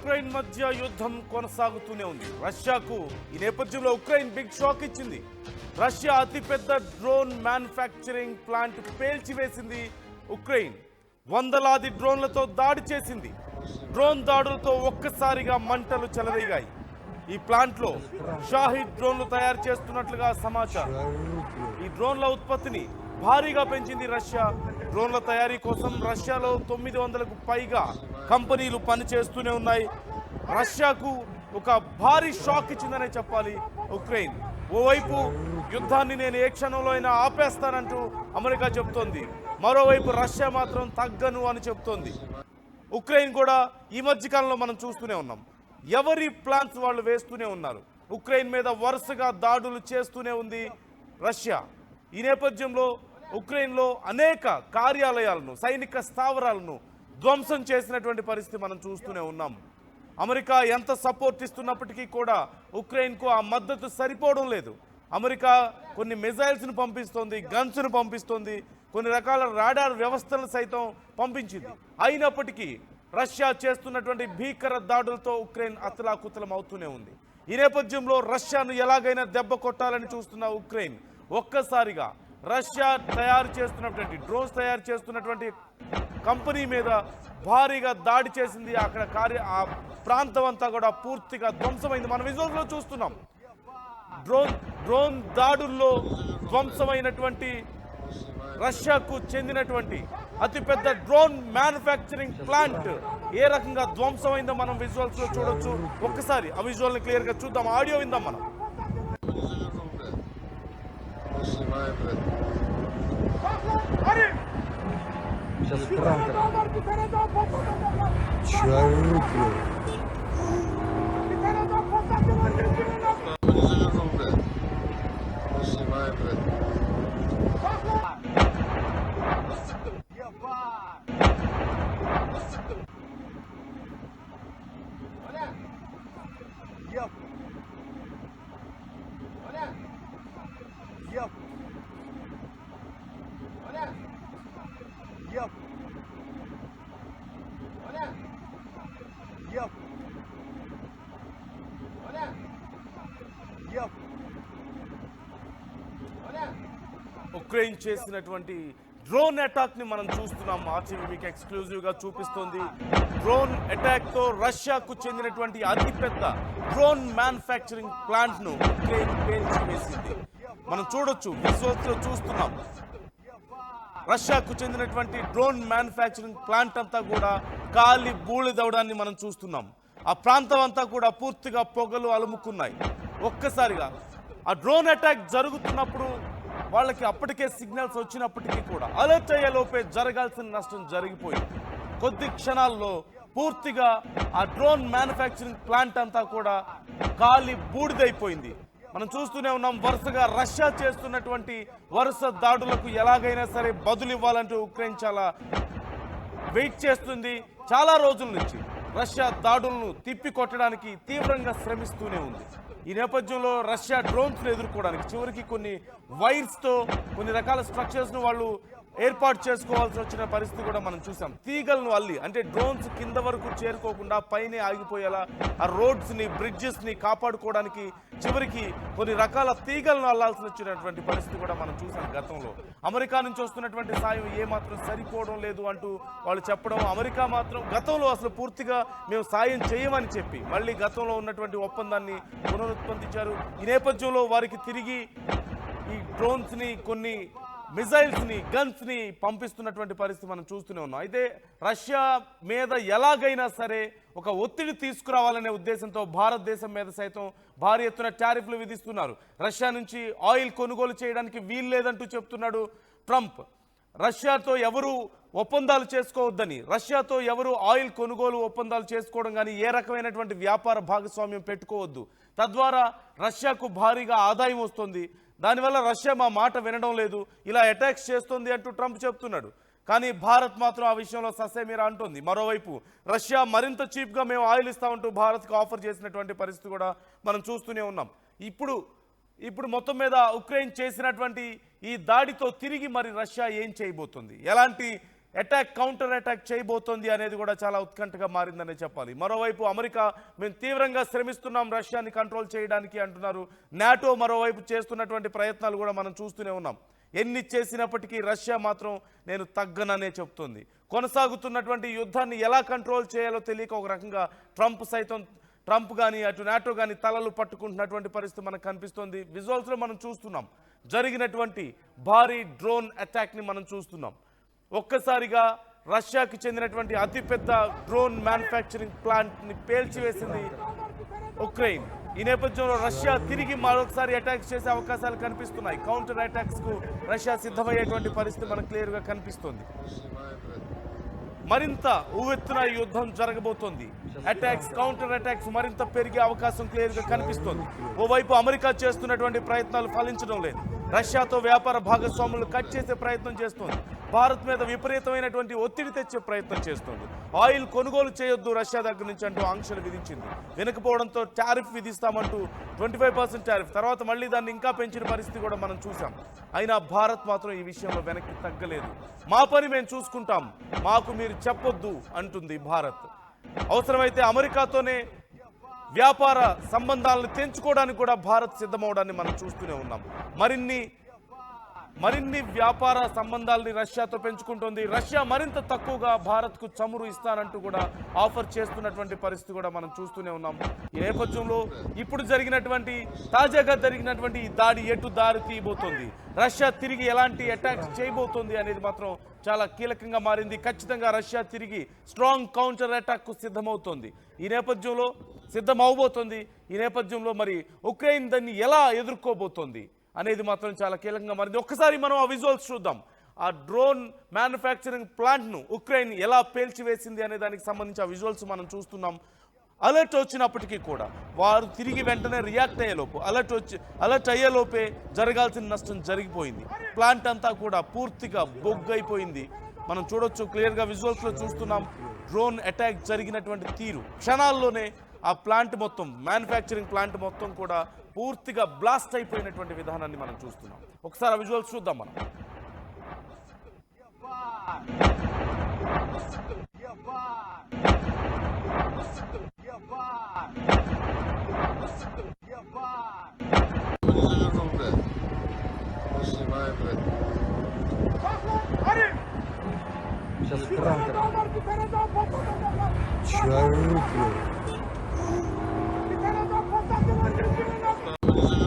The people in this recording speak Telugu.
ఉక్రెయిన్ మధ్య యుద్ధం కొనసాగుతూనే ఉంది. రష్యాకు ఈ నేపథ్యంలో ఉక్రెయిన్ బిగ్ షాక్ ఇచ్చింది. రష్యా అతిపెద్ద డ్రోన్ మ్యానుఫ్యాక్చరింగ్ ప్లాంట్ పేల్చివేసింది. ఉక్రెయిన్ వందలాది డ్రోన్లతో దాడి చేసింది. డ్రోన్ దాడులతో ఒక్కసారిగా మంటలు చెలరేగాయి. ఈ ప్లాంట్లో షాహిద్ డ్రోన్లు తయారు చేస్తున్నట్లుగా సమాచారం. ఈ డ్రోన్ల ఉత్పత్తిని భారీగా పెంచింది రష్యా. డ్రోన్ల తయారీ కోసం రష్యాలో 900కు పైగా కంపెనీలు పనిచేస్తూనే ఉన్నాయి. రష్యాకు ఒక భారీ షాక్ ఇచ్చిందనే చెప్పాలి ఉక్రెయిన్. ఓవైపు యుద్ధాన్ని నేను ఏ క్షణంలో అయినా ఆపేస్తానంటూ అమెరికా చెప్తోంది. మరోవైపు రష్యా మాత్రం తగ్గను అని చెప్తోంది. ఉక్రెయిన్ కూడా ఈ మధ్యకాలంలో మనం చూస్తూనే ఉన్నాం. ఎవరి ప్లాన్స్ వాళ్ళు వేస్తూనే ఉన్నారు. ఉక్రెయిన్ మీద వరుసగా దాడులు చేస్తూనే ఉంది రష్యా. ఈ నేపథ్యంలో ఉక్రెయిన్లో అనేక కార్యాలయాలను, సైనిక స్థావరాలను ధ్వంసం చేసినటువంటి పరిస్థితి మనం చూస్తూనే ఉన్నాం. అమెరికా ఎంత సపోర్ట్ ఇస్తున్నప్పటికీ కూడా ఉక్రెయిన్కు ఆ మద్దతు సరిపోవడం లేదు. అమెరికా కొన్ని మిజైల్స్ను పంపిస్తోంది, గన్స్ను పంపిస్తోంది, కొన్ని రకాల రాడార్ వ్యవస్థలను సైతం పంపించింది. అయినప్పటికీ రష్యా చేస్తున్నటువంటి భీకర దాడులతో ఉక్రెయిన్ అతలాకుతలం అవుతూనే ఉంది. ఈ నేపథ్యంలో రష్యాను ఎలాగైనా దెబ్బ కొట్టాలని చూస్తున్న ఉక్రెయిన్ ఒక్కసారిగా రష్యా తయారు చేస్తున్నటువంటి డ్రోన్స్ తయారు చేస్తున్నటువంటి కంపెనీ మీద భారీగా దాడి చేసింది. అక్కడ ఆ ప్రాంతం అంతా కూడా పూర్తిగా ధ్వంసమైంది. మనం విజువల్స్లో చూస్తున్నాం. డ్రోన్ దాడుల్లో ధ్వంసమైనటువంటి రష్యాకు చెందినటువంటి అతిపెద్ద డ్రోన్ మ్యానుఫ్యాక్చరింగ్ ప్లాంట్ ఏ రకంగా ధ్వంసమైందో మనం విజువల్స్ లో చూడొచ్చు. ఒక్కసారి ఆ విజువల్ ని క్లియర్ గా చూద్దాం. ఆడియో విందాం మనం. ఉక్రెయిన్ చేసినటువంటి డ్రోన్ అటాక్ ని మనం చూస్తున్నాం. ఆర్టీవీ మీకు ఎక్స్క్లూజివ్ గా చూపిస్తోంది. డ్రోన్ అటాక్ తో రష్యాకు చెందినటువంటి అతిపెద్ద డ్రోన్ మ్యానుఫ్యాక్చరింగ్ ప్లాంట్ ను ఉక్రెయిన్ పేల్చివేసింది. మనం చూడొచ్చు, విజువల్స్ లో చూస్తున్నాం. రష్యాకు చెందినటువంటి డ్రోన్ మ్యానుఫ్యాక్చరింగ్ ప్లాంట్ అంతా కూడా కాలి బూడిదవడాన్ని మనం చూస్తున్నాం. ఆ ప్రాంతం అంతా కూడా పూర్తిగా పొగలు అలుముకున్నాయి. ఒక్కసారిగా ఆ డ్రోన్ అటాక్ జరుగుతున్నప్పుడు వాళ్ళకి అప్పటికే సిగ్నల్స్ వచ్చినప్పటికీ కూడా అలర్ట్ అయ్యే లోపే జరగాల్సిన నష్టం జరిగిపోయింది. కొద్ది క్షణాల్లో పూర్తిగా ఆ డ్రోన్ మ్యానుఫ్యాక్చరింగ్ ప్లాంట్ అంతా కూడా కాలి బూడిదైపోయింది. మనం చూస్తూనే ఉన్నాం. వరుసగా రష్యా చేస్తున్నటువంటి వరుస దాడులకు ఎలాగైనా సరే బదులు ఇవ్వాలంటూ ఉక్రెయిన్ చాలా వెయిట్ చేస్తుంది. చాలా రోజుల నుంచి రష్యా దాడులను తిప్పికొట్టడానికి తీవ్రంగా శ్రమిస్తూనే ఉంది. ఈ నేపథ్యంలో రష్యా డ్రోన్స్ను ఎదుర్కోవడానికి చివరికి కొన్ని వైర్స్తో కొన్ని రకాల స్ట్రక్చర్స్ను వాళ్ళు ఏర్పాటు చేసుకోవాల్సి వచ్చిన పరిస్థితి కూడా మనం చూసాం. తీగలను అల్లి, అంటే డ్రోన్స్ కింద వరకు చేరుకోకుండా పైనే ఆగిపోయేలా ఆ రోడ్స్ని, బ్రిడ్జెస్ని కాపాడుకోవడానికి చివరికి కొన్ని రకాల తీగలను అల్లాల్సి వచ్చినటువంటి పరిస్థితి కూడా మనం చూసాం గతంలో. అమెరికా నుంచి వస్తున్నటువంటి సాయం ఏమాత్రం సరిపోవడం లేదు అంటూ వాళ్ళు చెప్పడం, అమెరికా మాత్రం గతంలో అసలు పూర్తిగా మేము సాయం చేయమని చెప్పి మళ్ళీ గతంలో ఉన్నటువంటి ఒప్పందాన్ని పునరుత్పత్తించారు. ఈ నేపథ్యంలో వారికి తిరిగి ఈ డ్రోన్స్ని, కొన్ని మిజైల్స్ని, గన్స్ని పంపిస్తున్నటువంటి పరిస్థితి మనం చూస్తూనే ఉన్నాం. అయితే రష్యా మీద ఎలాగైనా సరే ఒక ఒత్తిడి తీసుకురావాలనే ఉద్దేశంతో భారతదేశం మీద సైతం భారీ ఎత్తున టారిఫ్లు విధిస్తున్నారు. రష్యా నుంచి ఆయిల్ కొనుగోలు చేయడానికి వీలు లేదంటూ చెప్తున్నాడు ట్రంప్. రష్యాతో ఎవరు ఒప్పందాలు చేసుకోవద్దని, రష్యాతో ఎవరు ఆయిల్ కొనుగోలు ఒప్పందాలు చేసుకోవడం కానీ ఏ రకమైనటువంటి వ్యాపార భాగస్వామ్యం పెట్టుకోవద్దు, తద్వారా రష్యాకు భారీగా ఆదాయం వస్తుంది, దానివల్ల రష్యా మా మాట వినడం లేదు, ఇలా అటాక్స్ చేస్తుంది అంటూ ట్రంప్ చెప్తున్నాడు. కానీ భారత్ మాత్రం ఆ విషయంలో ససేమిరా అంటుంది. మరోవైపు రష్యా మరింత చీప్గా మేము ఆయిల్ ఇస్తామంటూ భారత్కు ఆఫర్ చేసినటువంటి పరిస్థితి కూడా మనం చూస్తూనే ఉన్నాం. ఇప్పుడు మొత్తం మీద ఉక్రెయిన్ చేసినటువంటి ఈ దాడితో తిరిగి మరి రష్యా ఏం చేయబోతుంది, ఎలాంటి కౌంటర్ అటాక్ చేయబోతోంది అనేది కూడా చాలా ఉత్కంఠగా మారిందనే చెప్పాలి. మరోవైపు అమెరికా మేము తీవ్రంగా శ్రమిస్తున్నాం రష్యాని కంట్రోల్ చేయడానికి అంటున్నారు. నాటో మరోవైపు చేస్తున్నటువంటి ప్రయత్నాలు కూడా మనం చూస్తూనే ఉన్నాం. ఎన్ని చేసినప్పటికీ రష్యా మాత్రం నేను తగ్గననే చెప్తుంది. కొనసాగుతున్నటువంటి యుద్ధాన్ని ఎలా కంట్రోల్ చేయాలో తెలియక ఒక రకంగా ట్రంప్ కానీ అటు నాటో కానీ తలలు పట్టుకుంటున్నటువంటి పరిస్థితి మనకు కనిపిస్తోంది. విజువల్స్లో మనం చూస్తున్నాం జరిగినటువంటి భారీ డ్రోన్ అటాక్ని మనం చూస్తున్నాం. ఒక్కసారిగా రష్యాకి చెందినటువంటి అతిపెద్ద డ్రోన్ మ్యానుఫ్యాక్చరింగ్ ప్లాంట్ని పేల్చివేసింది ఉక్రెయిన్. ఈ నేపథ్యంలో రష్యా తిరిగి మరొకసారి అటాక్స్ చేసే అవకాశాలు కనిపిస్తున్నాయి. కౌంటర్ అటాక్స్కు రష్యా సిద్ధమయ్యేటువంటి పరిస్థితి మనకు క్లియర్గా కనిపిస్తుంది. మరింత ఉవ్వెత్తున యుద్ధం జరగబోతోంది. కౌంటర్ అటాక్స్ మరింత పెరిగే అవకాశం క్లియర్గా కనిపిస్తోంది. ఓవైపు అమెరికా చేస్తున్నటువంటి ప్రయత్నాలు ఫలించడం లేదు. రష్యాతో వ్యాపార భాగస్వాములు కట్ చేసే ప్రయత్నం చేస్తోంది. భారత్ మీద విపరీతమైనటువంటి ఒత్తిడి తెచ్చే ప్రయత్నం చేస్తోంది. ఆయిల్ కొనుగోలు చేయొద్దు రష్యా దగ్గర నుంచి అంటూ ఆంక్షలు విధించింది. వినకపోవడంతో టారిఫ్ విధిస్తామంటూ 25% టారిఫ్, తర్వాత మళ్ళీ దాన్ని ఇంకా పెంచిన పరిస్థితి కూడా మనం చూసాం. అయినా భారత్ మాత్రం ఈ విషయంలో వెనక్కి తగ్గలేదు. మా పని మేము చూసుకుంటాం, మాకు మీరు చెప్పొద్దు అంటుంది భారత్. అవసరమైతే అమెరికాతోనే వ్యాపార సంబంధాలను తెంచుకోవడానికి కూడా భారత్ సిద్ధమవడాన్ని మనం చూస్తూనే ఉన్నాం. మరిన్ని వ్యాపార సంబంధాలని రష్యాతో పెంచుకుంటోంది. రష్యా మరింత తక్కువగా భారత్కు చమురు ఇస్తానంటూ కూడా ఆఫర్ చేస్తున్నటువంటి పరిస్థితి కూడా మనం చూస్తూనే ఉన్నాం. ఈ నేపథ్యంలో ఇప్పుడు తాజాగా జరిగినటువంటి ఈ దాడి ఎటు దారి తీయబోతోంది, రష్యా తిరిగి ఎలాంటి అటాక్ చేయబోతోంది అనేది మాత్రం చాలా కీలకంగా మారింది. ఖచ్చితంగా రష్యా తిరిగి స్ట్రాంగ్ కౌంటర్ అటాక్కు సిద్ధమవుతోంది. ఈ నేపథ్యంలో మరి ఉక్రెయిన్ దాన్ని ఎలా ఎదుర్కోబోతోంది అనేది మాత్రం చాలా కీలకంగా మారింది. ఒక్కసారి మనం ఆ విజువల్స్ చూద్దాం. ఆ డ్రోన్ మ్యానుఫ్యాక్చరింగ్ ప్లాంట్ను ఉక్రెయిన్ ఎలా పేల్చివేసింది అనే దానికి సంబంధించి ఆ విజువల్స్ మనం చూస్తున్నాం. అలర్ట్ వచ్చినప్పటికీ కూడా వారు తిరిగి వెంటనే రియాక్ట్ అయ్యేలోపు అలర్ట్ అయ్యేలోపే జరగాల్సిన నష్టం జరిగిపోయింది. ప్లాంట్ అంతా కూడా పూర్తిగా బొగ్గైపోయింది. మనం చూడొచ్చు, క్లియర్గా విజువల్స్లో చూస్తున్నాం. డ్రోన్ అటాక్ జరిగినటువంటి తీరు క్షణాల్లోనే ఆ ప్లాంట్ మొత్తం, మ్యానుఫ్యాక్చరింగ్ ప్లాంట్ మొత్తం కూడా పూర్తిగా బ్లాస్ట్ అయిపోయినటువంటి విధానాన్ని మనం చూస్తున్నాం. ఒకసారి ఆ విజువల్స్ చూద్దాం మనం. Сейчас кран. Чё орут, блядь?